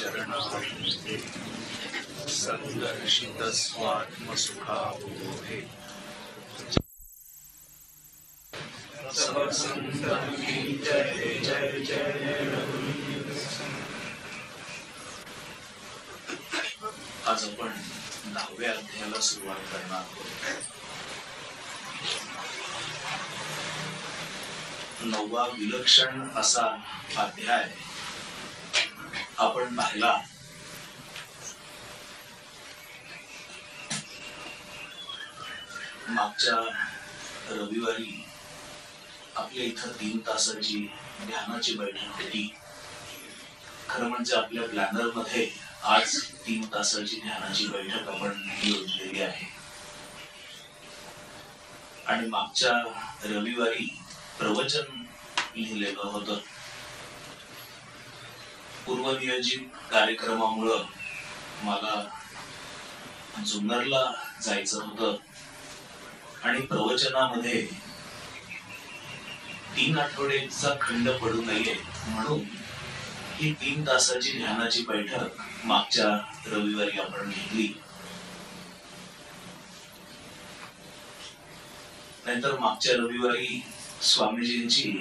चरणारविन्दे सन्दर्शितस्वात्मसुखावबोधे सब संतन की जय जय जय रघुवीर। आज आपण 10व्या अध्यायाला सुरुवात करणार आहोत। 9वा विलक्षण असा अध्याय आपण पाहिला। मागच्या रविवारी आपल्या इथं 3 तासाची ध्यानाची बैठक होती। खरं म्हणजे आपल्या प्लॅनर मध्ये आज 3 तासाची ध्यानाची बैठक आपण योजलेली आहे आणि मागच्या रविवारी प्रवचन लिहिलेलं होतं। पूर्वनियोजित कार्यक्रमामुळे मला जुन्नरला जायचं होतं आणि प्रवचनामध्ये 3 आठवड्याचा खंड पडू नये म्हणून ही 3 तासाची ध्यानाची बैठक मागच्या रविवारी आपण घेतली। नंतर मागच्या रविवारी स्वामीजींची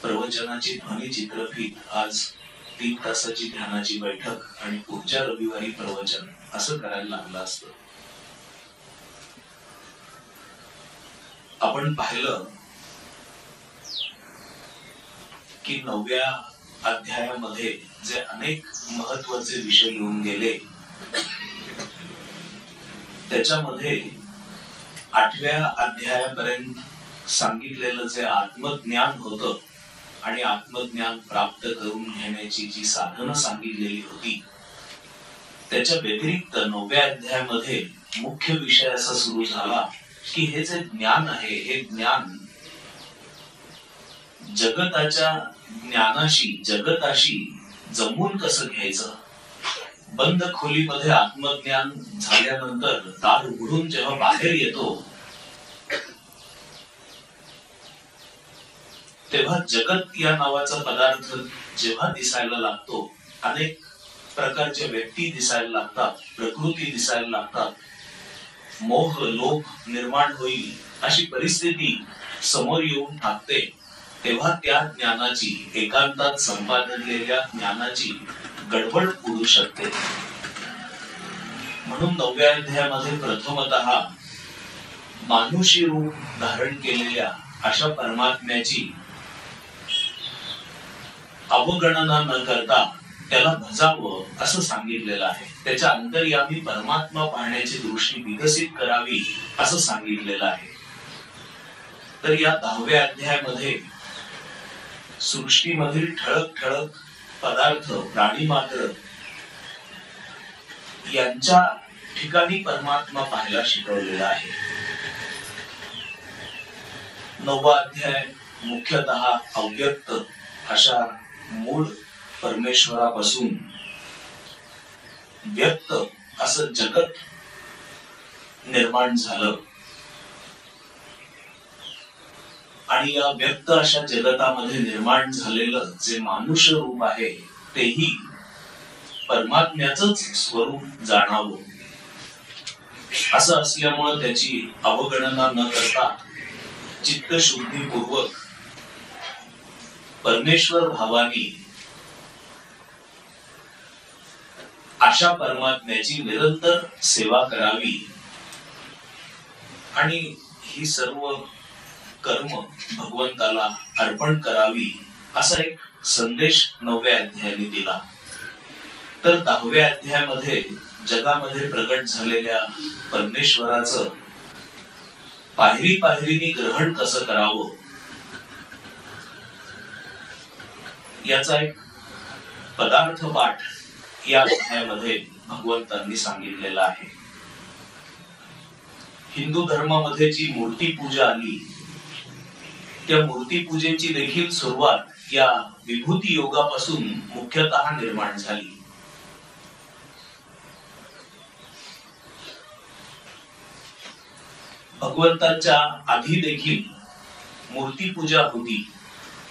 प्रवचनाची ध्वनी चित्रफीत, आज 3 तासाची ध्यानाची बैठक आणि पुढच्या रविवारी प्रवचन असं करायला लागलं असतं। आपण पाहिलं की 9व्या अध्यायामध्ये जे अनेक महत्वाचे विषय येऊन गेले त्याच्यामध्ये 8व्या अध्यायापर्यंत सांगितलेलं जे आत्मज्ञान होतं आणि आत्मज्ञान प्राप्त करून घेण्याची जी साधनं सांगितलेली होती त्याच्या व्यतिरिक्त 9व्या अध्यायामध्ये मुख्य विषय असा सुरू झाला की हे जे ज्ञान आहे हे ज्ञान जगताशी जमवून कसं घ्यायचं। बंद खोलीमध्ये आत्मज्ञान झाल्यानंतर दार उघडून जेव्हा बाहेर येतो तेव्हा जगत या नावाचा पदार्थ जेव्हा दिसायला लागतो, अनेक प्रकारच्या व्यक्ती दिसायला लागतात, प्रकृती दिसायला लागतात, मोह लोभ निर्माण होईल अशी परिस्थिती समोर येऊन ठाकते, तेव्हा त्या ज्ञानाची, एकांतात संपादलेल्या ज्ञानाची गडबड उडू शकते। म्हणून 9व्या अध्यायामध्ये प्रथमतः मानुषी रूप धारण केलेल्या अशा परमात्म्याची अवगणना न करता त्याला भजावं असं सांगितलेलं आहे। त्याच्या अंतर्यामी परमात्मा पाहण्याची दृष्टी विकसित करावी असं सांगितलेलं आहे। तर या 10व्या अध्यायामध्ये सृष्टीमधील ठळक ठळक पदार्थ, प्राणी मात्र यांच्या ठिकाणी परमात्मा पाहायला शिकवलेला आहे। 9वा अध्याय मुख्यतः अव्यक्त अशा मूळ परमेश्वरापासून व्यक्त असं जगत निर्माण झालं आणि या व्यक्त अशा जगतामध्ये निर्माण झालेलं जे मानुष्य रूप आहे तेही परमात्म्याचंच स्वरूप जाणावं असं असल्यामुळे त्याची अवगणना न करता चित्तशुद्धीपूर्वक परमेश्वर भावानी अशा परमात्म्याची निरंतर सेवा करावी आणि ही सर्व कर्म भगवंताला अर्पण करावी असा एक संदेश 9व्या अध्यायाने दिला। तर 10व्या अध्यायामध्ये जगामध्ये प्रकट झालेल्या परमेश्वराचं पायरी पायरीने ग्रहण कसं करावं याचा एक पदार्थ पाठ या अध्यायामध्ये भगवंतांनी सांगितलेला आहे। हिंदू धर्मामध्ये जी मूर्ती पूजा आली त्या मूर्ती पूजेची देखील सुरुवात या विभूती योगापासून मुख्यतः निर्माण झाली। भगवंताच्या आधी देखील मूर्ती पूजा होती,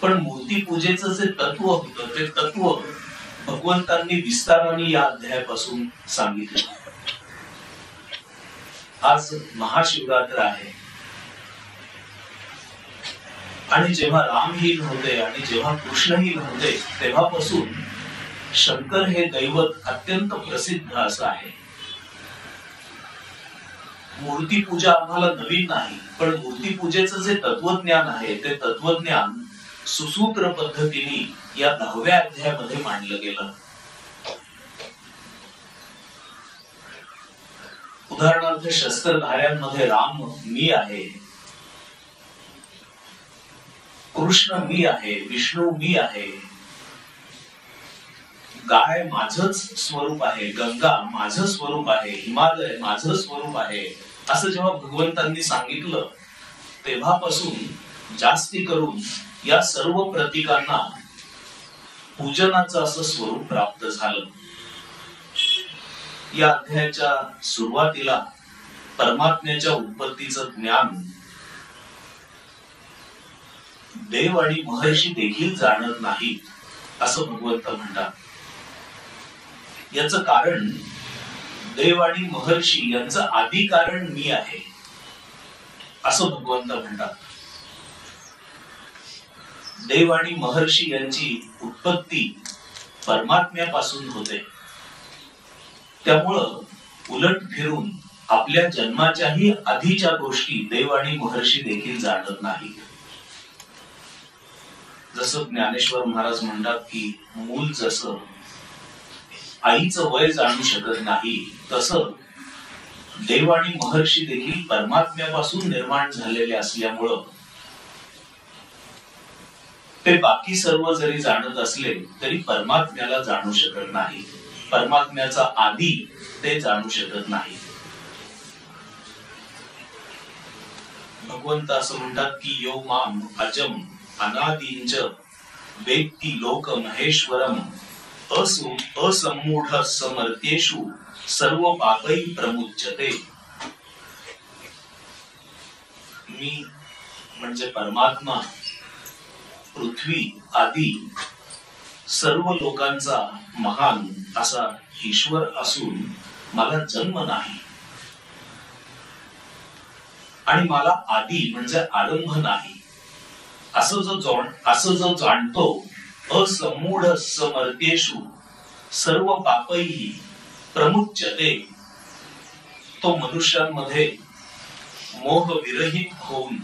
पण मूर्ती पूजेचं जे तत्व होतं ते तत्व भगवंतांनी विस्ताराने या अध्यायापासून सांगितलं. आज महाशिवरात्र आहे आणि जेव्हा रामही नव्हते आणि जेव्हा कृष्णही नव्हते तेव्हापासून शंकर हे दैवत अत्यंत प्रसिद्ध असं आहे. मूर्तीपूजा आम्हाला नवीन नाही, पण मूर्तीपूजेचं जे तत्वज्ञान आहे ते तत्वज्ञान सुसूत्र पद्धतीने या 10व्या अध्यायामध्ये मांडलं गेलं. उदाहरणार्थ शस्त्रधाऱ्यांमध्ये राम मी आहे, कृष्ण मी आहे, विष्णू मी आहे, गाय माझंच स्वरूप आहे, गंगा माझं स्वरूप आहे, हिमालय माझं स्वरूप आहे, असं जेव्हा भगवंतांनी सांगितलं तेव्हापासून जास्ती करून या सर्व प्रतीकांना पूजनाचं असं स्वरूप प्राप्त झालं. या अध्यायाच्या सुरुवातीला परमात्म्याच्या उत्पत्तीचं ज्ञान देव आणि महर्षी देखील जाणत नाहीत असं भगवंत म्हणतात. याचं कारण देव आणि महर्षी यांचं आदी कारण मी आहे असं भगवंत म्हणतात. देव आणि महर्षी यांची उत्पत्ती परमात्म्यापासून होते. त्यामुळं उलट फिरून आपल्या जन्माच्याही आधीच्या गोष्टी देव आणि महर्षी देखील जाणत नाहीत. जसं ज्ञानेश्वर महाराज म्हणतात की मूल जसं आईचं वय जाणू शकत नाही, तसं देव आणि महर्षी देखील परमात्म्यापासून निर्माण झालेले असल्यामुळं ते बाकी सर्व जरी जाणत असले तरी परमात्म्याला जाणू शकत नाही. परमात्म्याचा आदी ते जाणू शकत नाही. भगवंत असं म्हणतात की यो माम अजम अनादिंच वेत्ति लोक महेश्वरम असमूढ समर्थ्येषु सर्व पापै प्रमुच्यते. मी म्हणजे परमात्मा, पृथ्वी आदी सर्व लोकांचा महान असा ईश्वर असून मला जन्म नाही आणि मला आदी म्हणजे आरंभ नाही असं जो जाणतो असमूढ समर्थ्येषु सर्व पापैहि प्रमुच्यते, तो मनुष्यांमध्ये मोह विरहित होऊन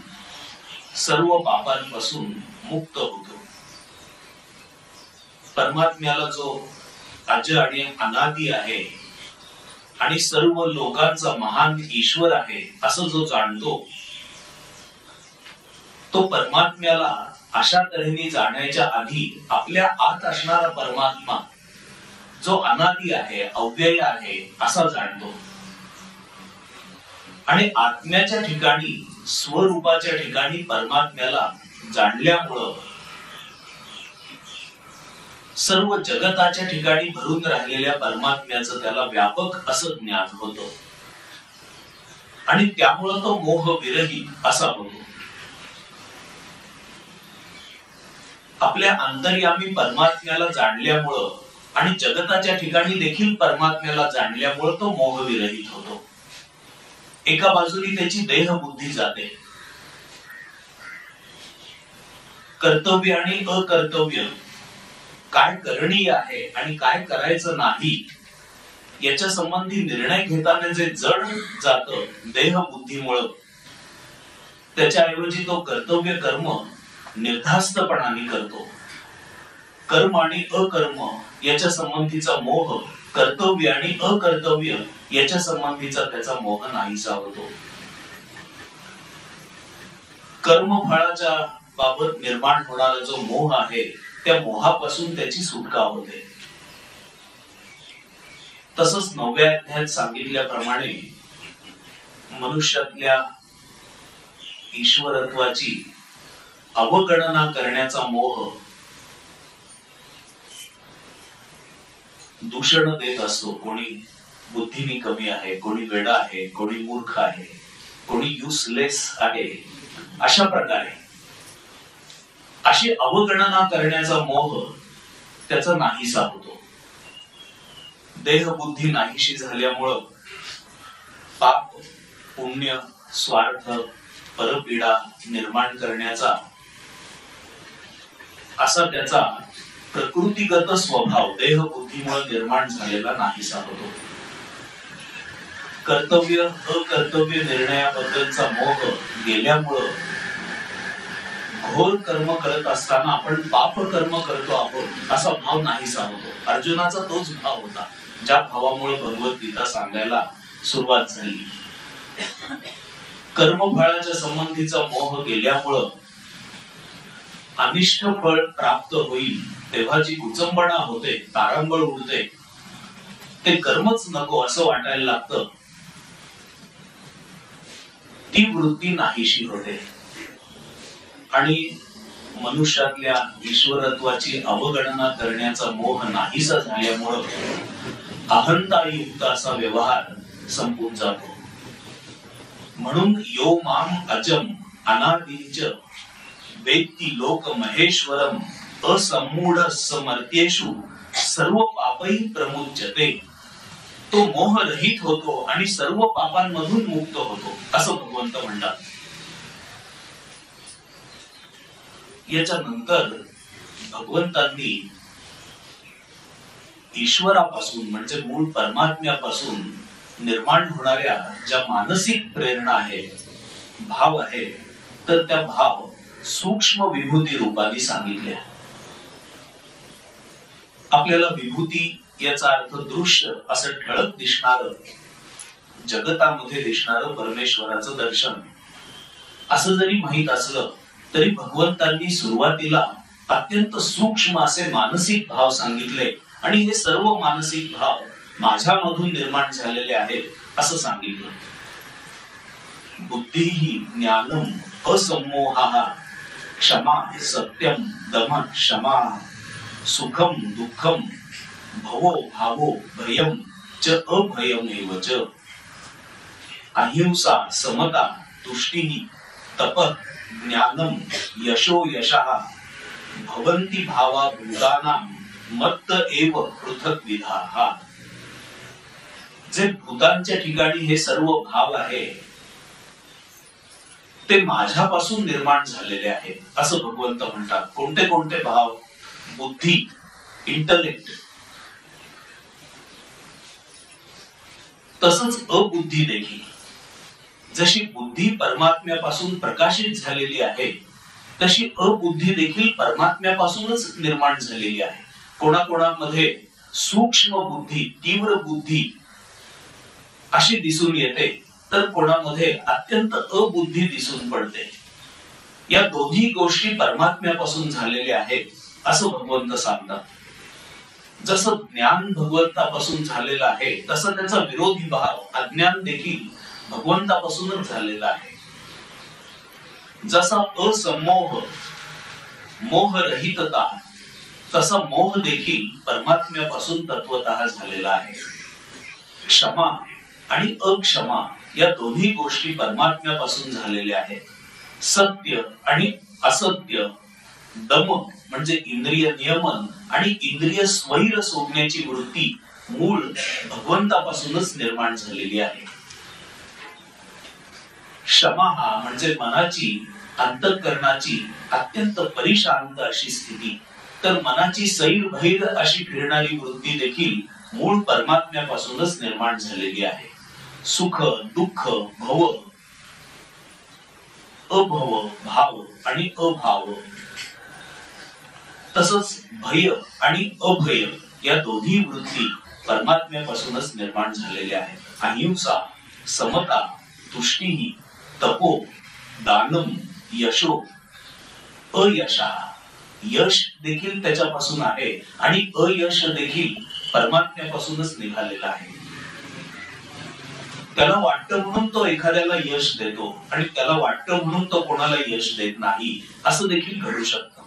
सर्व पापांपासून मुक्त होतो. परमात्म्याला जो अज आणि अनादी आहे आणि सर्व लोकांचा महान ईश्वर आहे असं जो जाणतो, तो परमात्म्याला अशा तऱ्हेने जाण्याच्या आधी आपल्या आत असणारा परमात्मा जो अनादी आहे, अव्यय आहे असा जाणतो. आणि आत्म्याच्या ठिकाणी, स्वरूपाच्या ठिकाणी परमात्म्याला जाणल्यामुळं सर्व जगताच्या ठिकाणी भरून राहिलेल्या परमात्म्याचं त्याला व्यापक असं ज्ञान होतं आणि त्यामुळं तो मोह विरहित असा होतो. आपल्या अंतर्यामी परमात्म्याला जाणल्यामुळं आणि जगताच्या ठिकाणी देखील परमात्म्याला जाणल्यामुळं तो मोह विरहित होतो. एका बाजूने त्याची देह बुद्धी जाते. कर्तव्य आणि अकर्तव्य, काय करणीय आहे आणि काय करायचं नाही याच्या संबंधी निर्णय घेताना जे जड जातं देह बुद्धीमुळं, त्याच्याऐवजी तो कर्तव्य कर्म निर्धास्तपणाने करतो. कर्म आणि अकर्म याच्या संबंधीचा मोह, कर्तव्य आणि अकर्तव्य याच्या संबंधीचा त्याचा मोह नाहीसा होतो. कर्मफळाच्या बाबत निर्माण होणारा जो मोह आहे त्या मोहापासून त्याची सुटका होते. तसंच 9व्या अध्यायात सांगितल्याप्रमाणे मनुष्यातल्या ईश्वरत्वाची अवगणना करण्याचा मोह दूषण देत असतो. कोणी बुद्धीने कमी आहे, कोणी वेडा आहे, कोणी मूर्ख आहे, कोणी युजलेस आहे. अशा प्रकारे अशी अवगणना करण्याचा मोह त्याचा नाहीसा होतो. देहबुद्धी नाहीशी झाल्यामुळं पाप, पुण्य, स्वार्थ, परपीडा निर्माण करण्याचा असा त्याचा प्रकृतीगत स्वभाव देहबुद्धीमुळे निर्माण झालेला नाहीसा होतो. कर्तव्य अकर्तव्य निर्णयाबद्दलचा मोह गेल्यामुळं घोर कर्म करत असताना आपण पाप कर्म करतो आहोत असा भाव नाहीसा होतो. अर्जुनाचा तोच भाव होता, ज्या भावामुळे भगवद्गीता सांगायला सुरुवात झाली. कर्मफळाच्या संबंधीचा मोह गेल्यामुळं अनिष्ट फळ प्राप्त होईल तेव्हा जी कुचंबणा होते, तारंबळ उडते, ते कर्मच नको असं वाटायला लागतं, ती वृत्ती नाहीशी होते. आणि मनुष्यातल्या ईश्वरत्वाची अवगणना करण्याचा मोह नाहीसा झाल्यामुळं अहंतायुक्त असा व्यवहार संपून जातो. म्हणून यो माम अजम अनादिंच वेत्ती लोक महेश्वरम असमूढ समर्थ्येषु सर्व पापै प्रमुच्यते. तो मोहरहित होतो आणि सर्व पापांमधून मुक्त होतो असं भगवंत म्हणतात. याच्या नंतर भगवंतांनी ईश्वरापासून म्हणजे मूळ परमात्म्यापासून निर्माण होणाऱ्या ज्या मानसिक प्रेरणा आहेत, भाव आहे, तर त्या भाव सूक्ष्म विभूती रूपाने सांगितल्या. आपल्याला विभूती याचा अर्थ दृश्य असं ठळक दिसणार, जगतामध्ये दिसणारं परमेश्वराचं दर्शन असं जरी माहित असलं तरी भगवंतांनी सुरुवातीला अत्यंत सूक्ष्म असे मानसिक भाव सांगितले आणि हे सर्व मानसिक भाव माझ्यामधून निर्माण झालेले आहेत असं सांगितलं. बुद्धी ज्ञानम असमोहा क्षमा सत्यम दम क्षमा सुखम दुःखम भवो भावो भयम च अभयमेव च अहिंसा समता तुष्टिः तप ज्ञानम यशो यशः भवन्ति भावा भूतानां मत्त एव पृथक विधाः. जे भूतांच्या ठिकाणी हे सर्व भाव आहे ते माझ्यापासून निर्माण झालेले आहेत असं भगवंत म्हणतात. कोणते कोणते भाव? बुद्धी, इंटलेक्ट, तसंच अबुद्धी देखील. जशी बुद्धी परमात्म्यापासून प्रकाशित झालेली आहे तशी अबुद्धी देखील परमात्म्यापासूनच निर्माण झालेली आहे. कोणाकोणामध्ये सूक्ष्म बुद्धी, तीव्र बुद्धी अशी दिसून येते, तर कोणामध्ये अत्यंत अबुद्धी दिसून पडते. या दोन्ही गोष्टी परमात्म्यापासून झालेल्या आहेत असं भगवंत सांगतात. जसं ज्ञान भगवंतापासून झालेलं आहे तसं त्याचा विरोधी भाव अज्ञान देखील भगवंतापासूनच झालेला आहे. जसा असमोह मोहरहितता तसा मोह देखील परमात्म्यापासून तत्वतः झालेला आहे. क्षमा आणि अक्षमा या दोन्ही गोष्टी परमात्म्यापासून झालेल्या आहेत. सत्य आणि असत्य, दम म्हणजे इंद्रिय नियमन आणि इंद्रिय स्वैर सोडण्याची वृत्ती मूळ भगवंतापासूनच निर्माण झालेली आहे. क्षमा हा म्हणजे मनाची, अंतःकरणाची अत्यंत परिशांत अशी स्थिती, तर मनाची सैर भैर अशी फिरणारी वृत्ती देखील मूळ परमात्म्यापासूनच निर्माण झालेली आहे. सुख, दुःख, भव, अभव, भाव आणि अभाव, तसंच भय आणि अभय या दोन्ही वृत्ती परमात्म्यापासूनच निर्माण झालेल्या आहेत. अहिंसा, समता, तुष्टिः, तपो, दानम, यशो, अयशा. यश देखील त्याच्यापासून आहे आणि अयश देखील परमात्म्यापासूनच निघालेला आहे. त्याला वाटतं म्हणून तो एखाद्याला यश देतो आणि त्याला वाटतं म्हणून तो कोणाला यश देत नाही असं देखील घडू शकतं.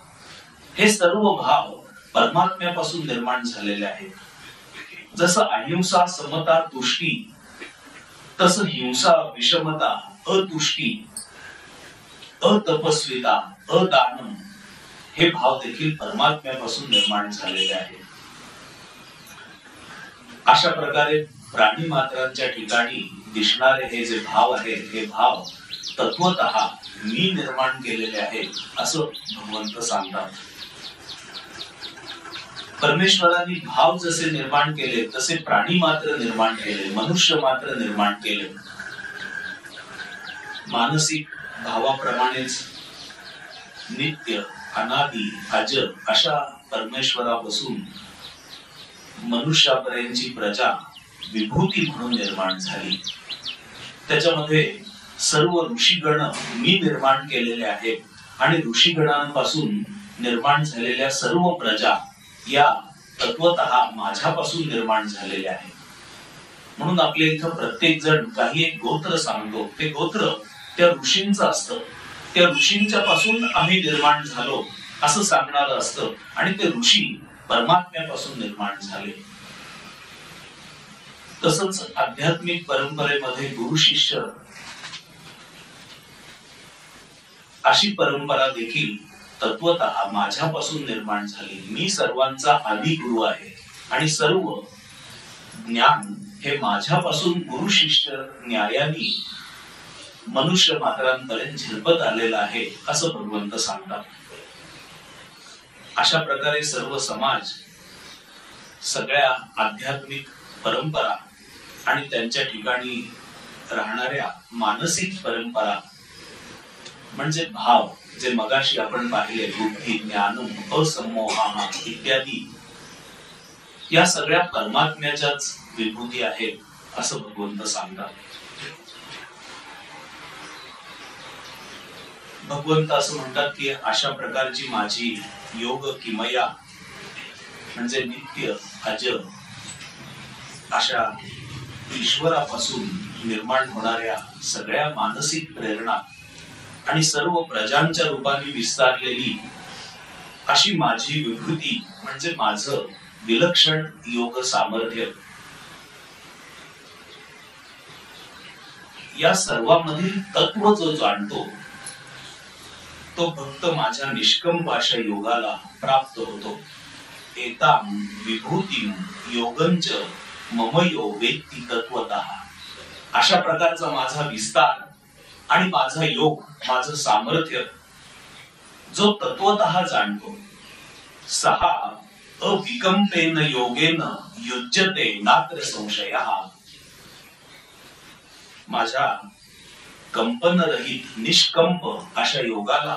हे सर्व भाव परमात्म्यापासून निर्माण झालेले आहेत. जसं अहिंसा, समता, तुष्टी, तसं हिंसा, विषमता, अतुष्टी, अतपस्विता, अदानम हे भाव देखील परमात्म्यापासून निर्माण झालेले आहेत. अशा प्रकारे प्राणी मात्रांच्या ठिकाणी दिसणारे हे जे भाव आहेत, हे भाव तत्वतः मी निर्माण केलेले आहेत असं भगवंत सांगतात. परमेश्वरांनी भाव जसे निर्माण केले तसे प्राणी मात्र निर्माण केले, मनुष्य मात्र निर्माण केले. मानसिक भावाप्रमाणेच नित्य, अनादि, अजर अशा परमेश्वरापासून मनुष्यापर्यंतची प्रजा विभूती म्हणून निर्माण झाली. त्याच्यामध्ये सर्व ऋषीगण मी निर्माण केलेले आहेत आणि ऋषीगणांपासून निर्माण झालेल्या सर्व प्रजा या तत्वतः माझ्यापासून निर्माण झालेल्या आहेत. म्हणून आपल्या इथं प्रत्येक जण काही एक गोत्र सांगतो, ते गोत्र त्या ऋषींचं असतं, त्या ऋषींच्या पासून आम्ही निर्माण झालो असं सांगणारं असतं आणि ते ऋषी परमात्म्यापासून निर्माण झाले. तसंच आध्यात्मिक परंपरेमध्ये गुरु शिष्य अशी परंपरा देखील तत्वतः माझ्यापासून निर्माण झाली. मी सर्वांचा आदी गुरु आहे आणि सर्व ज्ञान हे माझ्यापासून गुरु शिष्य न्यायाने मनुष्य मात्रांपर्यंत झिरपत आलेलं आहे असं भगवंत सांगतात. अशा प्रकारे सर्व समाज, सगळ्या आध्यात्मिक परंपरा आणि त्यांच्या ठिकाणी राहणाऱ्या मानसिक परंपरा म्हणजे भाव, जे मगाशी आपण पाहिले, बुद्धी, ज्ञान, असमोहा इत्यादी, या सगळ्या परमात्म्याच्याच विभूती आहेत असं भगवंत सांगतात. भगवंत असं म्हणतात की अशा प्रकारची माझी योग किमया म्हणजे नित्य, अजर अशा ईश्वरापासून निर्माण होणाऱ्या सगळ्या मानसिक प्रेरणा आणि सर्व प्रजांच्या रूपाने विस्तारलेली अशी माझी विभूती म्हणजे माझं विलक्षण योग सामर्थ्य, या सर्वांमधील तत्व जो जाणतो तो भक्त माझ्या निष्कंप अशा योगाला प्राप्त होतो. एतां विभूतिं योगंच मम यो वेत्ति तत्वतः. अशा प्रकारचा माझा विस्तार आणि माझा योग, माझं सामर्थ्य जो तत्वतः जाणतो, सहा अविकंपेन योगेन युज्यते नात्र संशयः. माझ्या कंपनरहित निष्कंप अशा योगाला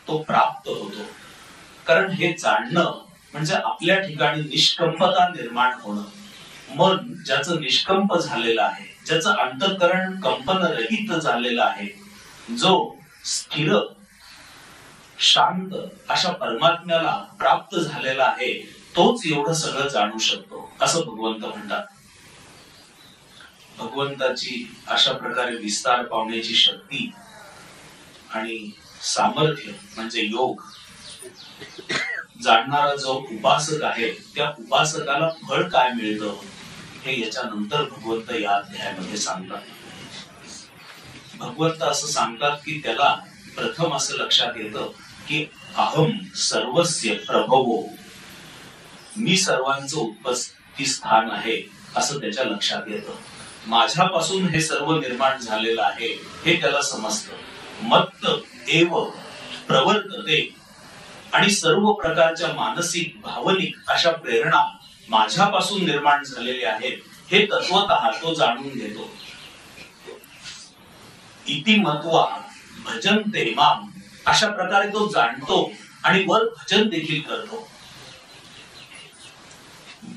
तो प्राप्त होतो. कारण हे जाणणं म्हणजे आपल्या ठिकाणी निष्कंपता निर्माण होणं. मन ज्याचं निष्कंप झालेलं आहे, ज्याचं अंतःकरण कंपनरहित झालेलं आहे, जो स्थिर शांत अशा परमात्म्याला प्राप्त झालेला आहे, तोच एवढं सगळं जाणू शकतो असं भगवंत म्हणतात. भगवंताची अशा प्रकारे विस्तार पावण्याची शक्ती आणि सामर्थ्य म्हणजे योग जाणणारा जो उपासक आहे, त्या उपासकाला फळ काय मिळतं हे याच्यानंतर भगवंत या अध्यायामध्ये सांगतात. भगवंत असं सांगतात की त्याला प्रथम असं लक्षात येतं की अहम सर्वस्य प्रभवो, मी सर्वांचं उत्पत्ती स्थान आहे असं त्याच्या लक्षात येतं. माझ्यापासून हे सर्व निर्माण झालेलं आहे हे त्याला समजतं. मत्त एव प्रवर्तते, आणि सर्व प्रकारच्या मानसिक, भावनिक अशा प्रेरणा माझ्यापासून निर्माण झालेल्या आहेत हे तत्वतः तो जाणून घेतो. इति मत्वा भजन्ते माम, अशा प्रकारे तो जाणतो आणि वर भजन देखील करतो.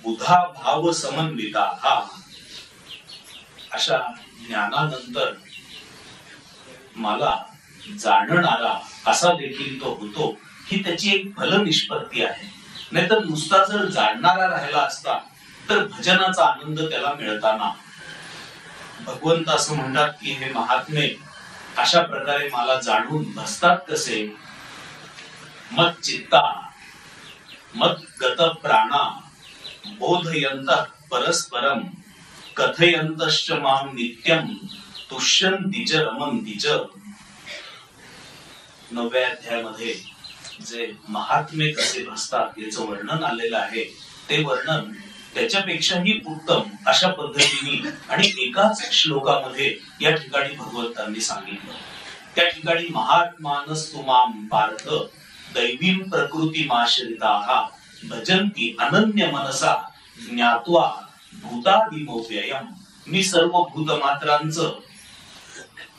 बुधा भाव समन्विता, हा अशा ज्ञानानंतर मला जाणणारा असा देखील तो होतो, ही त्याची एक फलनिष्पत्ती आहे. नाहीतर नुसता जर जाणणारा राहिला असता तर भजनाचा आनंद त्याला मिळताना. भगवंत असं म्हणतात की हे महात्मे अशा प्रकारे मला जाणून बसतात कसे? मत चित्ता मत गत प्राणा बोधयंत परस्परम कथयंतश्च मां नित्यं तुष्यन्ति च रमन्ति च. 9व्या अध्यायामध्ये जे महात्मे कसे बसतात याचं वर्णन आलेलं आहे, ते वर्णन त्याच्यापेक्षाही उत्तम अशा पद्धतीने आणि एकाच श्लोकामध्ये या ठिकाणी भगवंतांनी सांगितलं. त्या ठिकाणी महात्मानस्तु मां पार्थ दैवीं प्रकृतिमाश्रिताः भजन्ति अनन्य मनसा ज्ञात्वा भूतादिमव्ययम्. मी सर्व भूतमात्रांचं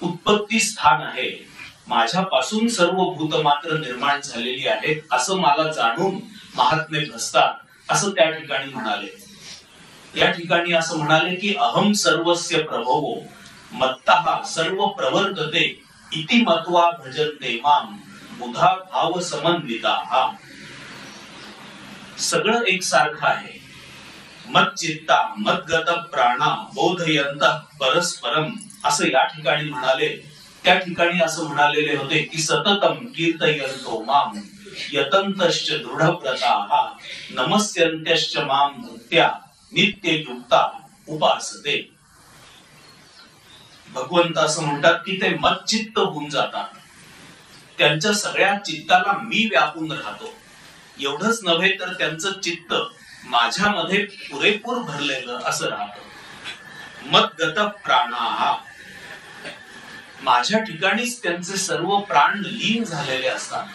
उत्पत्ती स्थान आहे, माझ्यापासून सर्व भूतमात्र निर्माण झालेली आहेत असं मला जाणून महात्मे भजतात असं त्या ठिकाणी म्हणाले. या ठिकाणी असं म्हणाले की अहम सर्वस्य प्रभवो मत्तः सर्व प्रवर्तते इति मत्वा भजन्ते मां बुधा भाव समन्विताः. सगळं एक सारखं आहे. मत चित्ता मद्गत प्राणा बोधयन्तः परस्परम असं या ठिकाणी म्हणाले. त्या ठिकाणी असं म्हणालेले होते की सततम कीर्तयन्तो मां यतन्तश्च दृढव्रताः नमस्यन्त्यश्च मां भक्त्या नित्ययुक्ता उपासते. भगवंत असं म्हणतात की ते मच्चित्त होऊन जातात, त्यांच्या सगळ्या चित्ताला मी व्यापून राहतो. एवढंच नव्हे तर त्यांचं चित्त माझ्यामध्ये पुरेपूर भरलेलं असं राहतं. मद्गत प्राणाः माझ्या ठिकाणीच त्यांचे सर्व प्राण लीन झालेले असतात.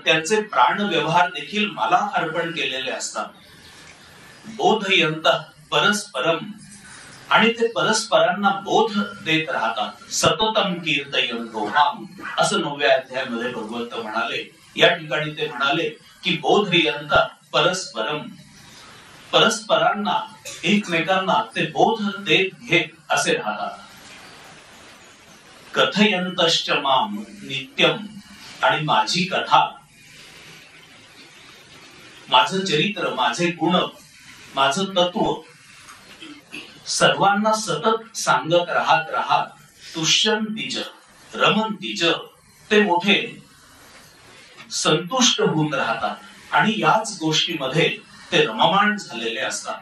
त्यांचे प्राण व्यवहार देखील मला अर्पण केलेले असतात. बोधयन्तः परस्परम आणि ते परस्परांना बोध देत राहतात. सततम कीर्तयन्तो मां असं 9व्या अध्यायामध्ये भगवंत म्हणाले. या ठिकाणी ते म्हणाले की बोधयन्तः परस्परम परस्परांना एकमेकांना ते बोध देत घेत असे राहतात. कथयन्तश्च मां नित्यम आणि माझी कथा, माझं चरित्र, माझे गुण, माझं तत्व सर्वांना सतत सांगत राहत तुष्यन्तीच रमन्तीच ते मोठे संतुष्ट होऊन राहतात आणि याच गोष्टीमध्ये ते रममाण झालेले असतात.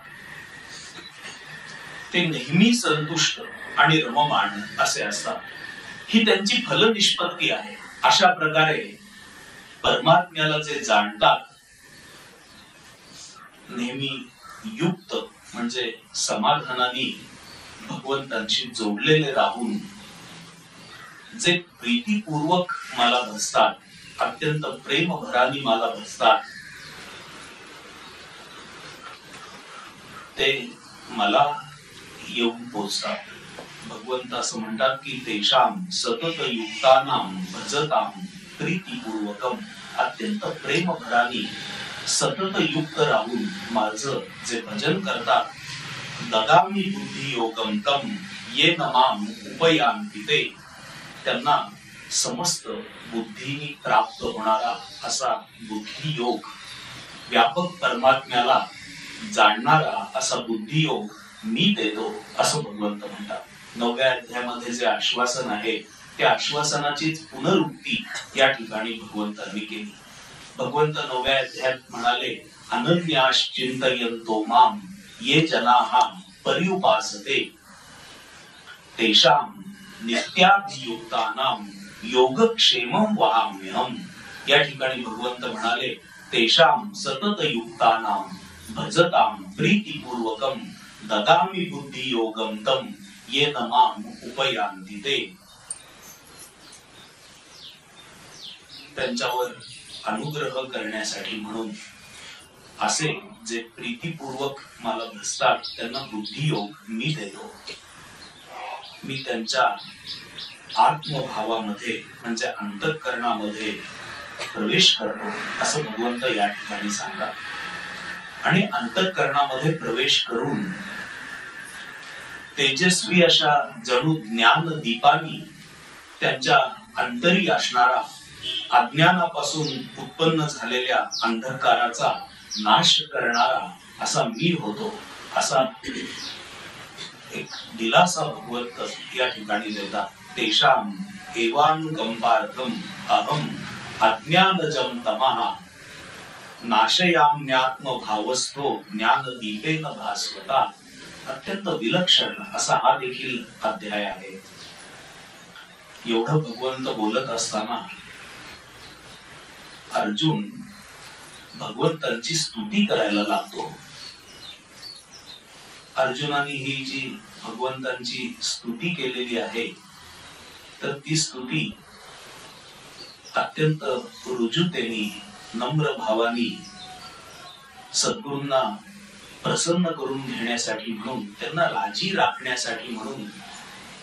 ते नेहमी संतुष्ट आणि रममाण असे असतात. ही त्यांची फलनिष्पत्ती आहे. अशा प्रकारे परमात्म्याला जे जाणतात नेहमी युक्त म्हणजे समाधानाने भगवंतांशी जोडलेले राहून जे प्रीतीपूर्वक मला भजतात, अत्यंत प्रेमभराने मला भजतात, ते मला येऊन पोचतात. भगवंत असं म्हणतात की तेषाम सतत युक्तानां भजतां प्रीतीपूर्वकम. अत्यंत प्रेमभराने सतत युक्त राहून माझं जे भजन करतात, ददामि बुद्धी योगम तम येन मां उपयान्ति ते. त्यांना समस्त बुद्धीनी प्राप्त होणारा असा बुद्धियोग, व्यापक परमात्म्याला जाणणारा असा बुद्धियोग मी देतो असं भगवंत म्हणतात. 9व्या अध्यायामध्ये जे आश्वासन आहे त्या आश्वासनाचीच पुनरुक्ती या ठिकाणी भगवंतांनी केली. भगवंत 9व्या अध्यायात म्हणाले अनन्याश्चिंतयन्तो मां ये जनाः पर्युपासते तेषां नित्याभियुक्तानां योगक्षेमं वहाम्यहम्. या ठिकाणी भगवंत म्हणाले तेषां सतत युक्तानां भजतां प्रीतिपूर्वकम ददामि बुद्धी योगम तम येन मां उपयान्ति ते. त्यांच्यावर अनुग्रह करण्यासाठी म्हणून असे जे प्रीतीपूर्वक मला भजतात त्यांना बुद्धियोग मी देतो. मी त्यांच्या आत्मभावामध्ये म्हणजे अंतःकरणामध्ये प्रवेश करतो असं भगवंत या ठिकाणी सांगतात. आणि अंतःकरणामध्ये प्रवेश करून तेजस्वी अशा जणू ज्ञान दीपानी त्यांच्या अंतरी असणारा अज्ञानापासून उत्पन्न झालेल्या अंधकाराचा नाश करणारा असा मी होतो, असा एक दिलासा भगवंत या ठिकाणी देतात. तेषां एवानुकंपार्थम अहम अज्ञानजं तमः नाशयाम्यात्म भावस्थो ज्ञानदीपेन भास्वता. अत्यंत विलक्षण असा हा देखील अध्याय आहे. एवढं भगवंत बोलत असताना अर्जुन भगवंतांची स्तुती करायला लागतो. अर्जुनाने ही जी भगवंतांची स्तुती केलेली आहे, तर ती स्तुती अत्यंत रुजुतेने, नम्र भावानी, सद्गुरूंना प्रसन्न करून घेण्यासाठी म्हणून, त्यांना राजी राखण्यासाठी म्हणून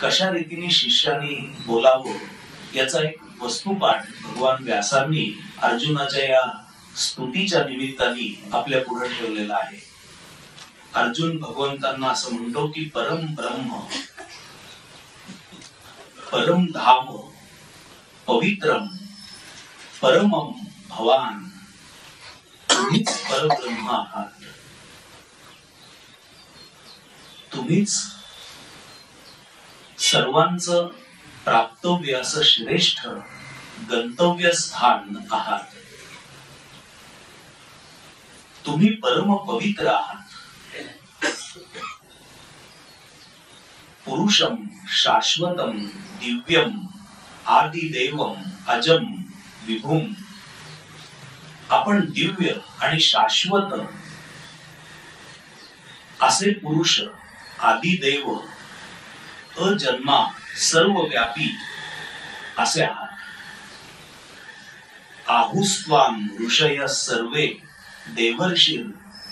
कशा रीतीने शिष्याने बोलावं याचा एक वस्तुपाठ भगवान व्यासांनी अर्जुनाच्या या स्तुतीच्या निमित्ताने आपल्या पुढे ठेवलेला आहे. अर्जुन भगवंतांना असं म्हणतो की परम ब्रह्म, परम धाम, पवित्रम, परमम भवान, तुम्हीच परब्रह्म आहात. तुम्हीच सर्वांचं प्राप्तव्य असं श्रेष्ठ गंतव्य स्थान आहात. तुम्ही परम पवित्र आहात. पुरुषम शाश्वतम दिव्यम आदिदेवम अजम विभुम. आपण दिव्य आणि शाश्वत असे पुरुष, आदिदेव, अजन्मा, सर्वव्यापी असे आहात. आहुस्त्वाम ऋषय सर्वे देवर्षिर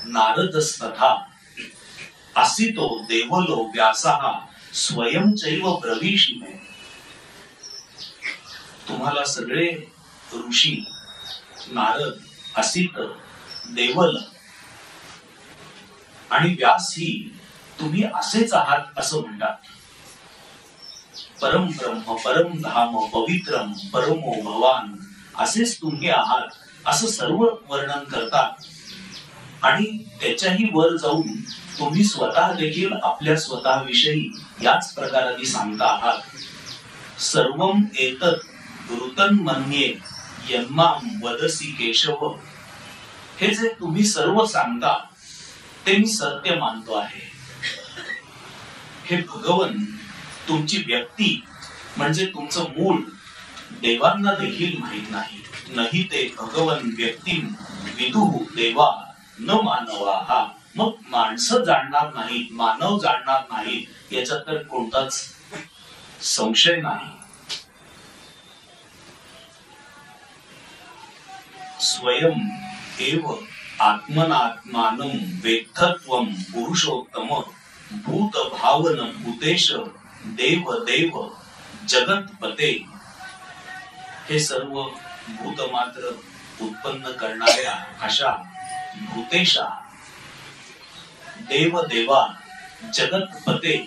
नारदस्तथा असितो देवलो व्यासः स्वयंचैव प्रविशिमे. तुम्हाला सगळे ऋषी, नारद, असित, देवल आणि व्यास ही तुम्ही असेच आहात असं म्हणतात. परम ब्रह्म, परम धाम, पवित्रम, परमो भवान असेच तुम्ही आहात असं सर्व वर्णन करतात. आणि त्याच्याही वर जाऊन तुम्ही स्वतः देखील आपल्या स्वतःविषयी याच प्रकाराने सांगता आहात. सर्वम एतत् ऋतं मन्ये यन्माम वदसी केशव. हे जे तुम्ही सर्व सांगता ते मी सत्य मानतो आहे. हे भगवन, तुमची व्यक्ती म्हणजे तुमचं मूळ देवांना देखील माहित नाही. नाही ते भगवन व्यक्तीम विदुः देवा न मानवाहा. मग माणसं जाणणार नाहीत, मानव जाणणार नाहीत याच्यात तर कोणताच संशय नाही. स्वयं एव आत्मनात्मानं वेत्थत्वं पुरुषोत्तम भूत भावन भूतेश देव देव जगतपते. हे सर्व भूत मात्र उत्पन्न करणाऱ्या अशा भूतेशा, देव देवा, जगतपते,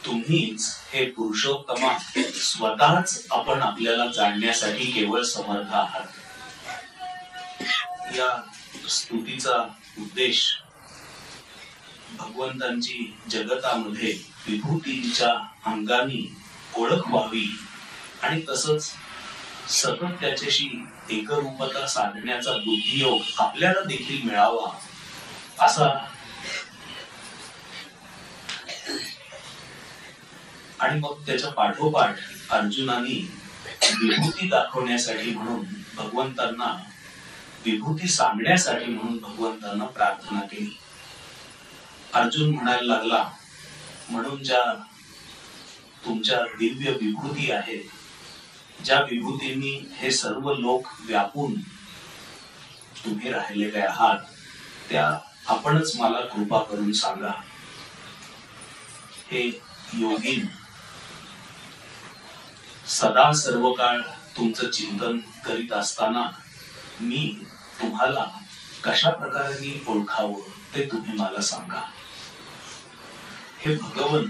तुम्हीच हे पुरुषोत्तमा स्वतःच आपण आपल्याला जाणण्यासाठी केवळ समर्थ आहात. या स्तुतीचा उद्देश भगवंतांची जगतामध्ये विभूतींच्या अंगानी ओळख व्हावी आणि तसंच सतत त्याच्याशी एकरूपता साधण्याचा बुद्धियोग आपल्याला देखील मिळावा असा. आणि मग त्याच्या पाठोपाठ अर्जुनाने विभूती दाखवण्यासाठी म्हणून भगवंतांना, विभूती सांगण्यासाठी म्हणून भगवंतांना प्रार्थना केली. अर्जुन म्हणायला लागला, म्हणून ज्या तुमच्या दिव्य विभूती आहेत, ज्या विभूतींनी हे सर्व लोक व्यापून तुम्ही राहिलेले आहात, त्या आपणच मला कृपा करून सांगा. हे योगीन, सदा सर्व काळ तुमचं चिंतन करीत असताना मी तुम्हाला कशा प्रकारे ओळखावं ते तुम्ही मला सांगा. हे भगवन,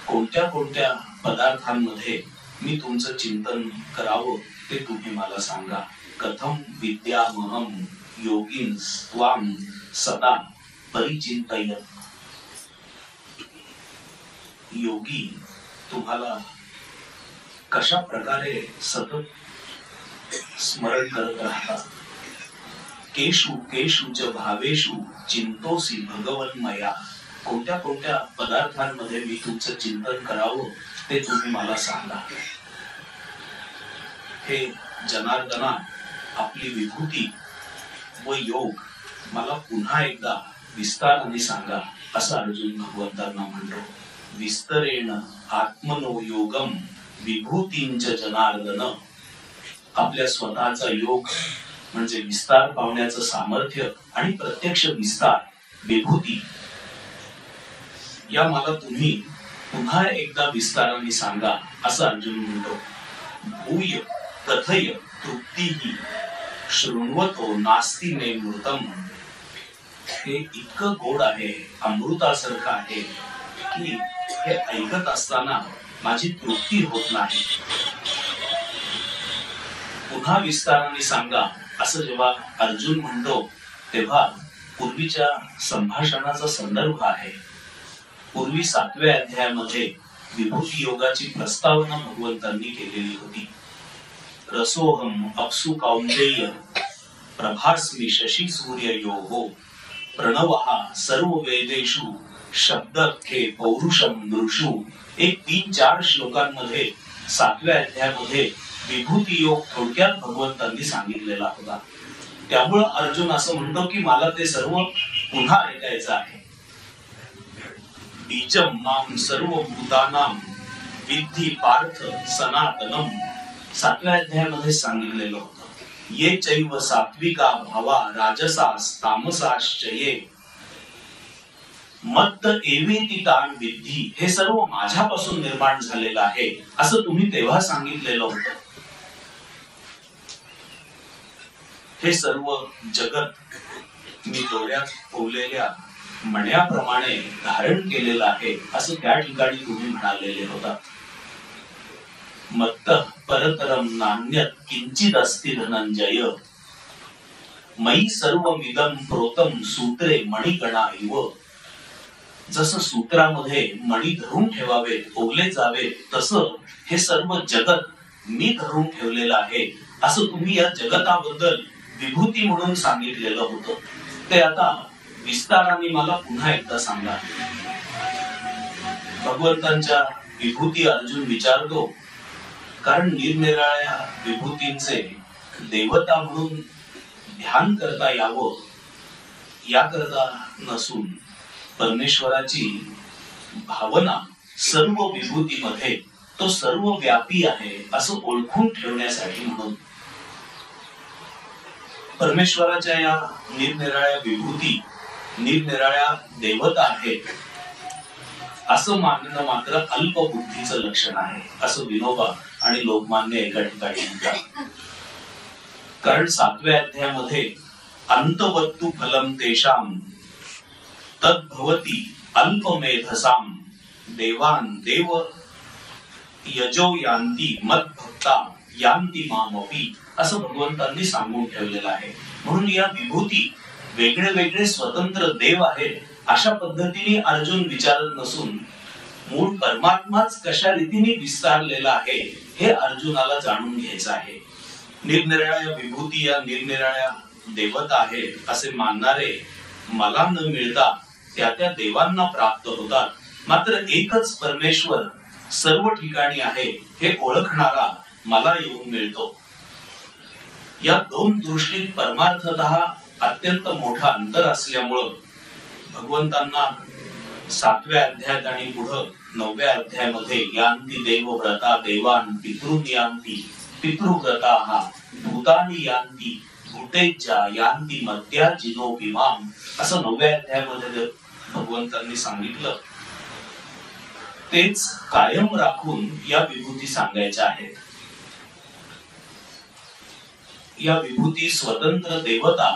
कोणत्या कोणत्या पदार्थांमध्ये मी तुमचं चिंतन करावं ते तुम्ही मला सांगा. कथम विद्यामहं योगीन त्वां सदा परिचिंतयन्. योगी तुम्हाला कशा प्रकारे सतत स्मरण करत राहतात. केशु केशु च भावेषु चिंतोसी भगवन मया. कोणत्या कोणत्या पदार्थांमध्ये मी तुमचं चिंतन करावं ते तुम्ही मला सांगा. हे जनार्दना, आपली विभूती व योग मला पुन्हा एकदा विस्ताराने सांगा असं अर्जुन भगवंतांना म्हणतो. विस्तरेण आत्मनो योगम विभूतींच जनार्दन. आपल्या स्वतःचा योग म्हणजे विस्तार पावण्याचं सामर्थ्य आणि प्रत्यक्ष विस्तार विभूती या मला तुम्ही पुन्हा एकदा विस्ताराने सांगा असं अर्जुन म्हणतो. भूय कथय तृप्तीही शृण्वतो नास्ति मे मृतम. हे इतकं गोड आहे, अमृतासारखं आहे की हे ऐकत असताना माझी तृप्ती होत नाही. पुन्हा विस्ताराने सांगा असं जेव्हा अर्जुन म्हणतो तेव्हा पूर्वीच्या संभाषणाचा संदर्भ आहे. पूर्वी 7व्या अध्यायामध्ये विभूती योगाची प्रस्तावना भगवंतांनी केलेली होती. रसोहम अप्सु कौंतेय प्रभास्मि शशी सूर्ययोः प्रणवः सर्व वेदेषु शब्दखे पौरुषम नृषु. एक 3-4 श्लोकांमध्ये 7व्या अध्यायामध्ये विभूती योग थोडक्यात भगवंतांनी सांगितलेला होता. त्यामुळे अर्जुन असं म्हणतो की मला ते सर्व पुन्हा ऐकायचं आहे. बीजम माम सर्वभूतानां विद्धि पार्थ सनातनम. 7व्या अध्यायामध्ये सांगितलेलं होतं. ये चैव सात्विका भावा राजसास तामसाश्च ये मत्त एवेति तान विद्धि. हे सर्व माझ्यापासून निर्माण झालेलं आहे असं तुम्ही तेव्हा सांगितलेलं होतं. हे सर्व जगत मी डोळ्यात ओवलेल्या मण्याप्रमाणे धारण केलेलं आहे असं त्या ठिकाणी तुम्ही म्हणालेले होता. मत्त परतरम नान्यत किंचित अस्ति धनंजय. मयि सर्वमिदं प्रोतम सूत्रे मणिगणा इव. जसं सूत्रामध्ये मणी धरून ठेवावे, ओवले जावे, तसं हे सर्व जगत मी धरून ठेवलेलं आहे असं तुम्ही या जगताबद्दल विभूती म्हणून सांगितलेलं होतं. ते आता विस्ताराने मला पुन्हा एकदा सांगा. भगवंतांच्या विभूती अर्जुन विचारतो कारण निरनिराळ्या विभूतींचे देवता म्हणून ध्यान करता यावं याकरता नसून परमेश्वराची भावना सर्व विभूतीमध्ये तो सर्व व्यापी आहे असं ओळखून ठेवण्यासाठी म्हणून. परमेश्वराच्या या निरनिराळ्या विभूती निरनिराळ्या देवता आहेत असं मानणं मात्र अल्पबुद्धीचं लक्षण आहे असं विनोबा आणि लोकमान्य एका ठिकाणी म्हणतात. कारण 7व्या अध्यायामध्ये अंतवत्तु फलम तेषाम तद्भवती अल्पमेधसाम देवान देव यजो यान्ति मद्भक्ता यान्ति मामपि असं भगवंतांनी सांगून ठेवलेलं आहे. म्हणून या विभूती वेगळे वेगळे स्वतंत्र देव आहेत अशा पद्धतीने अर्जुन विचारत नसून मूळ परमात्माच कशा रीतीने विस्तारलेला आहे हे अर्जुनाला जाणून घ्यायचं आहे. निरनिराळ्या विभूती या निरनिराळ्या देवता आहेत असे मानणारे मला न मिळता त्या त्या देवांना प्राप्त होतात. मात्र एकच परमेश्वर सर्व ठिकाणी आहे हे ओळखणारा मला येऊन मिळतो. या दोन दृष्टीत परमार्थतः अत्यंत मोठा अंतर असल्यामुळं भगवंतांना 7व्या अध्यायात आणि पुढं 9व्या अध्यायामध्ये यान्ति देवव्रता देवान पितृन यान्ति पितृव्रताः भूतानि यान्ति भूतेज्या यान्ति मद्या जिनोपिमाम असं 9व्या अध्यायामध्ये भगवंतांनी सांगितलं. तेच कायम राखून या विभूती सांगायच्या आहेत. या विभूती स्वतंत्र देवता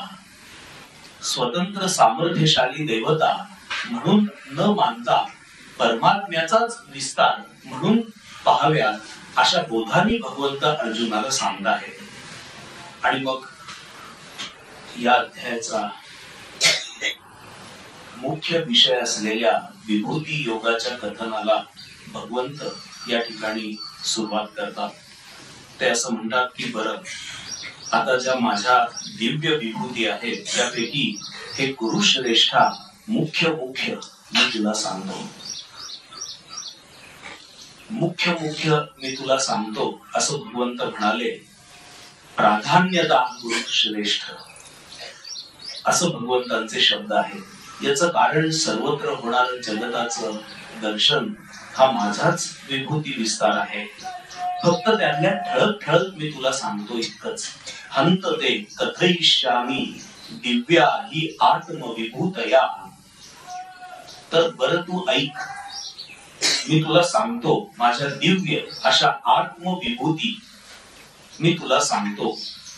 स्वतंत्र सामर्थ्यशाली देवता म्हणून न मानता परमात्म्याचाच विस्तार म्हणून पाहाव्यात अशा बोधाने भगवंत अर्जुनाला सांगत आहेत. आणि मग या अध्यायाचा मुख्य विषय असलेल्या विभूती योगाच्या कथनाला भगवंत या ठिकाणी सुरुवात करतात. ते असं म्हणतात की बरं आता ज्या माझ्या दिव्य विभूती आहेत त्यापैकी हे कुरुश्रेष्ठा मुख्य मी तुला सांगतो. मुख्य मी तुला सांगतो असं भगवंत म्हणाले. प्राधान्यता कुरुश्रेष्ठ असं भगवंतांचे शब्द आहेत. याचं कारण सर्वत्र होणारं जगताचं दर्शन हा माझाच विभूती विस्तार आहे. फक्त त्यातल्या ठळक ठळक मी तुला सांगतो इतकंच. हंत ते कथयिष्यामी दिव्या ही आत्मविभूतया. तर बरं तू ऐक, मी तुला सांगतो माझ्या दिव्य अशा आत्मविभूती मी तुला सांगतो.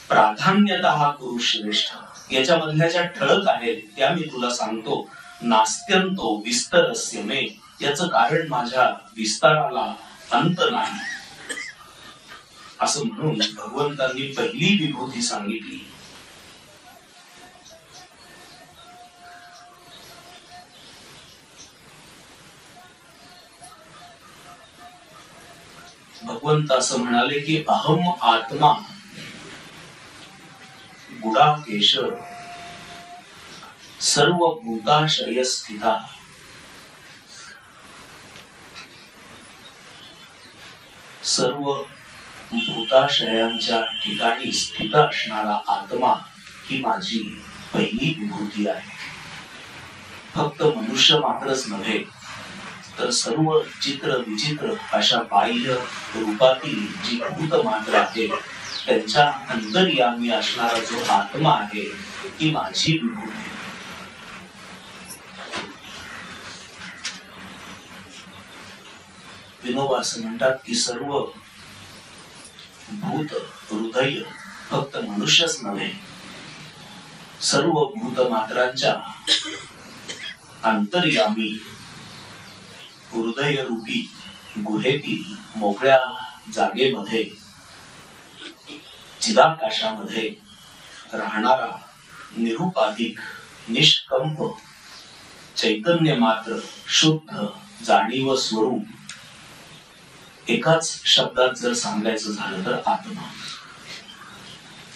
प्राधान्यतः कुरु श्रेष्ठ, याच्यामधल्या ज्या ठळक आहेत त्या मी तुला सांगतो. नास्त्यंतो विस्तरस्य मे, याचं कारण माझ्या विस्ताराला अंत नाही. असं म्हणून भगवंतांनी पहिली विभूती सांगितली. भगवंत असं म्हणाले की अहम आत्मा गुडाकेश सर्व भूताशय स्थिता. सर्व भूताशयांच्या ठिकाणी स्थित असणारा आत्मा ही माझी पहिली विभूती आहे. फक्त मनुष्य मात्रच नव्हे तर सर्व चित्र विचित्र अशा बाह्य रूपातील जी भूत मात्र आहेत त्यांच्या अंतर्यामी असणारा जो आत्मा आहे ती माझी विभूती. विनोबा असं म्हणतात की सर्व भूत हृदय फक्त मनुष्यच नव्हे सर्व भूत मात्रांच्या अंतर्यामी हृदय रूपी गुहेतील मोकळ्या जागेमध्ये चिदाकाशामध्ये राहणारा निरुपाधिक निष्कंप चैतन्य मात्र शुद्ध जाणीव स्वरूप. एकाच शब्दात जर सांगायचं झालं तर आत्मा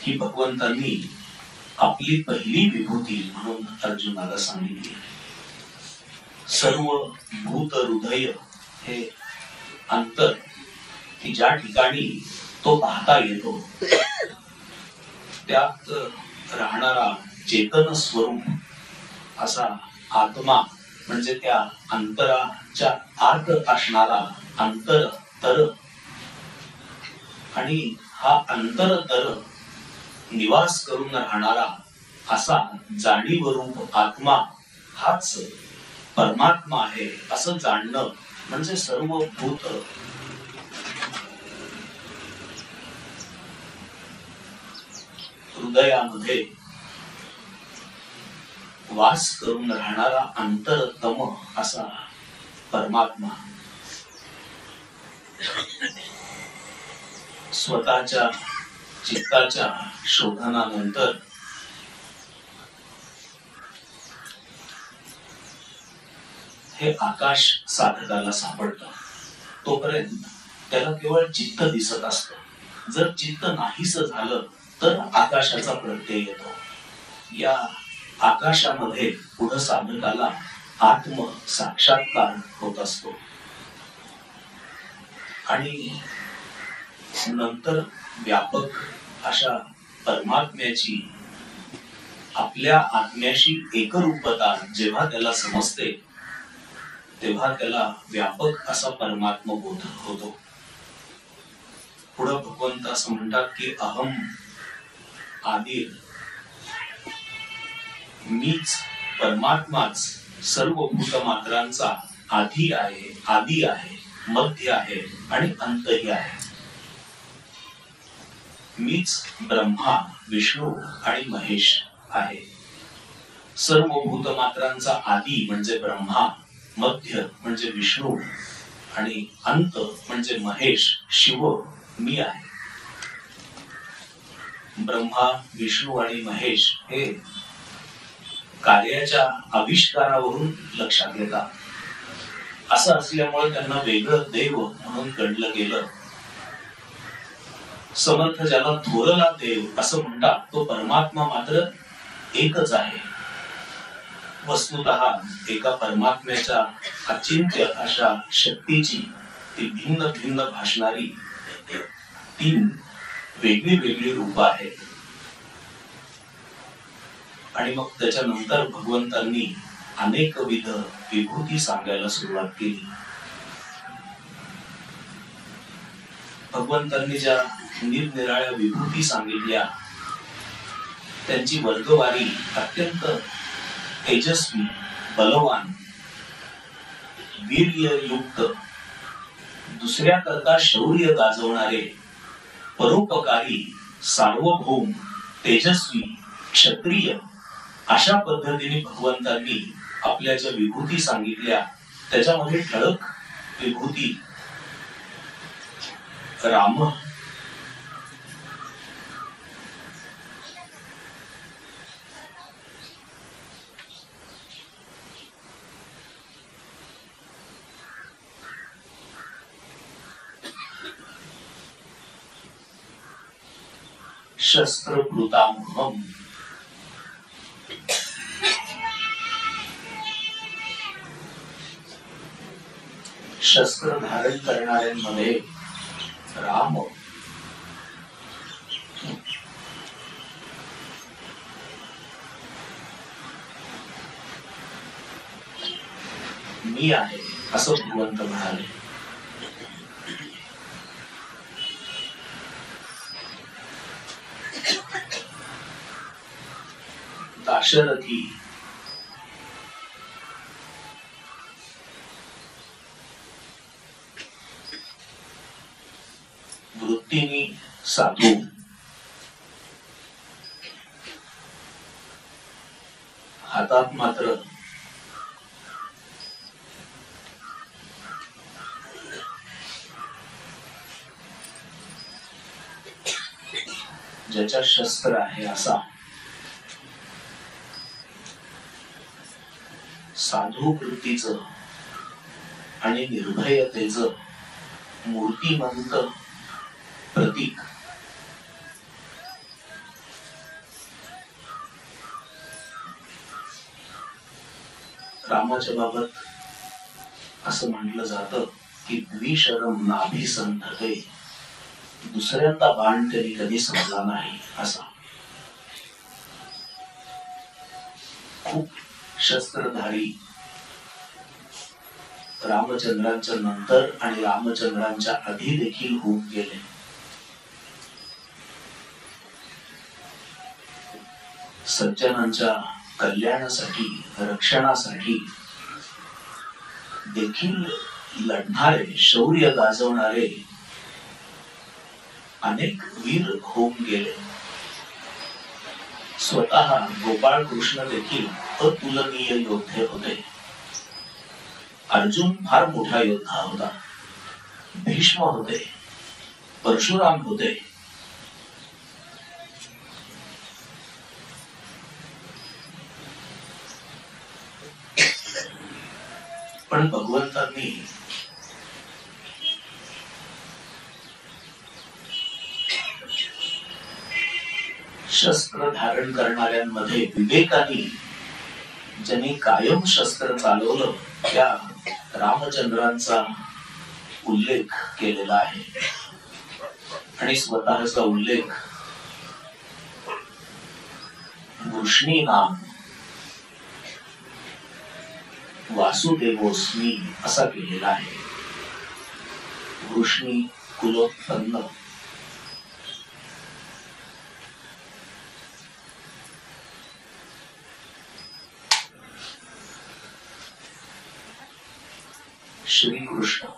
ही भगवंतांनी आपली पहिली विभूती म्हणून अर्जुनाला सांगितली. सर्व भूत हृदय हे अंतर की ज्या ठिकाणी तो पाहता येतो त्यात राहणारा चेतन स्वरूप असा आत्मा म्हणजे त्या अंतराच्या आत असणारा अंतरतर. आणि हा अंतरतर निवास करून राहणारा असा जाणीवरूप आत्मा हाच परमात्मा आहे असं जाणणं म्हणजे सर्व भूत हृदयामध्ये वास करून राहणारा अंतरतम असा परमात्मा स्वतःच्या चित्ताच्या शोधनानंतर हे आकाश साधकाला सापडतं. तोपर्यंत त्याला केवळ चित्त दिसत असतं. जर चित्त नाहीस झालं तर आकाशाचा प्रत्यय येतो. या आकाशामध्ये पुढे साधकाला आत्म साक्षात्कार होत असतो आणि नंतर व्यापक अशा परमात्म्याची आपल्या आत्म्याशी एकरूपता जेव्हा त्याला समजते तेव्हा त्याला व्यापक असा परमात्मा बोध होतो. पुढे भगवंत असं म्हणतात की अहम आदी, मीच परमात्माच सर्व भूतमात्रांचा आधी आहे, मध्य आहे आणि अंतही आहे. मीच ब्रह्मा, विष्णू आणि महेश आहे. सर्व भूतमात्रांचा आदी म्हणजे ब्रह्मा, मध्य म्हणजे विष्णू आणि अंत म्हणजे महेश शिव मी आहे. ब्रह्मा, विष्णू आणि महेश हे कार्याच्या आविष्कारावरून लक्षात येतात. असं असल्यामुळे त्यांना वेगळं देव म्हणून गणलं गेलं. समर्थ ज्याला थोरला देव असं म्हणतात तो परमात्मा मात्र एकच आहे. वस्तुतः एका परमात्म्याच्या अचिंत्य अशा शक्तीची ती भिन्न भिन्न भासणारी तीन वेगळी वेगळी रूप आहेत. आणि मग त्याच्यानंतर भगवंतांनी अनेकविध विभूती सांगायला सुरुवात केली. भगवंतांनी ज्या निरनिराळ्या विभूती सांगितल्या त्यांची वर्गवारी अत्यंत तेजस्वी, बलवान, वीर्ययुक्त, दुसऱ्याकरता शौर्य गाजवणारे, परोपकारी, सार्वभौम, तेजस्वी, क्षत्रिय अशा पद्धतीने भगवंतांनी आपल्या ज्या विभूती सांगितल्या त्याच्यामध्ये ठळक विभूती राम, शस्त्रभृतामहम, शस्त्र धारण करणाऱ्यांमध्ये राम, मी आहे असं भगवंत म्हणाले. दाशरथी, वृत्तीने साधू, हातात मात्र ज्याच्या शस्त्र आहे असा साधू वृत्तीचं आणि निर्भयतेचं मूर्तिमंत प्रतीक रामाच्या बाबत असं म्हटलं जातं की द्विशरम नाभिसंधते, दुसऱ्यांदा बाण तरी कधी संपला नाही असा. खूप शस्त्रधारी रामचंद्रांच्या नंतर आणि रामचंद्रांच्या आधी देखील होऊन गेले. सज्जनांच्या कल्याणासाठी, रक्षणासाठी देखील लढणारे, शौर्य गाजवणारे अनेक वीर होऊन गेले. स्वतः गोपाळ कृष्ण देखील अतुलनीय योद्धे होते. अर्जुन फार मोठा योद्धा होता. भीष्म होते, परशुराम होते. पण भगवंतांनी शस्त्र धारण करणाऱ्यांमध्ये विवेकाने ज्यांनी कायम शस्त्र चालवलं त्या रामचंद्रांचा उल्लेख केलेला आहे. आणि स्वतःचा उल्लेख वृष्णी नाम वासुदेवोस्मी असा केलेला आहे. वृष्णी कुलोत्पन्न, श्रीकृष्ण.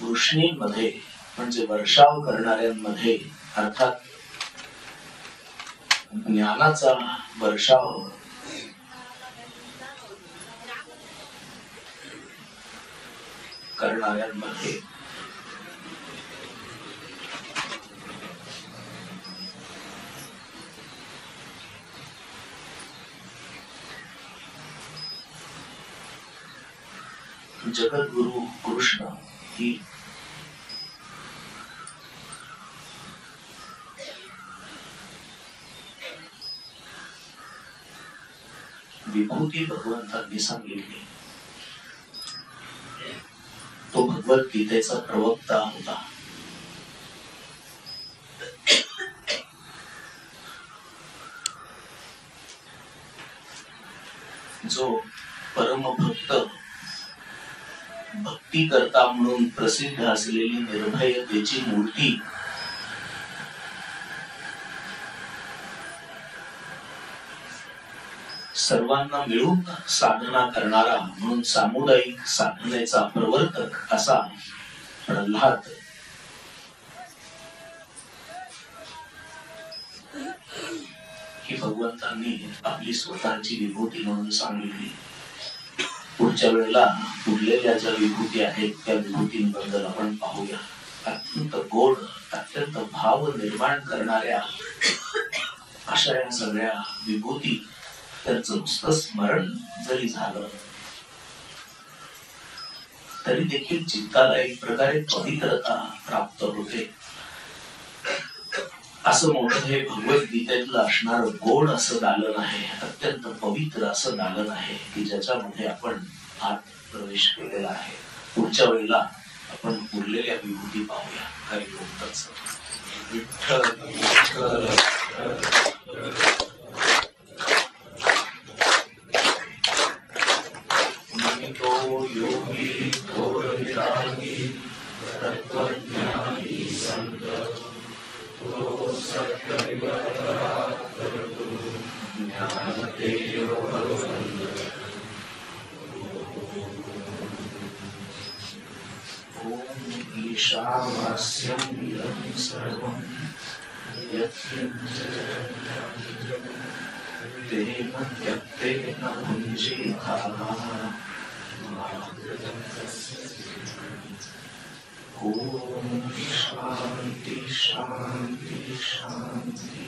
वृष्णींमध्ये म्हणजे वर्षाव करणाऱ्यांमध्ये, अर्थात ज्ञानाचा वर्षाव करणाऱ्यांमध्ये जगद्गुरु कृष्ण ही विभूती भगवंतांनी सांगितली. तो भगवद्गीतेचा प्रवक्ता होता. जो परमभक्त भक्ती करता म्हणून प्रसिद्ध असलेली निर्भयतेची मूर्ती सर्वांना मिळून साधना करणारा म्हणून सामुदायिक साधनेचा प्रवर्तक असा प्रल्हाद ही भगवंतांनी आपली स्वतःची विभूती म्हणून सांगितली. पुढच्या वेळेला उरलेल्या ज्या विभूती आहेत त्या विभूतींबद्दल आपण पाहूया. अत्यंत गोड, अत्यंत भाव निर्माण करणाऱ्या अशा या सगळ्या विभूती त्यांचं नुसतं स्मरण जरी झालं तरी देखील चित्ताला एक प्रकारे पवित्रता प्राप्त होते. असं मोठं हे भगवद्गीतेतलं असणारं गोड असं दालन आहे, अत्यंत पवित्र असं दालन आहे की ज्याच्यामध्ये आपण आत प्रवेश केलेला आहे. पुढच्या वेळेला आपण उरलेल्या विभूती पाहूया. हरी ओम तत्सत. विठ्ठल विठ्ठल. योगी घोर विरागी तत्वज्ञानी संत तो ओम ईशावास्यं इदं सर्वं तेन त्यक्तेन भुञ्जीतः. ओम शांति शांति शांति.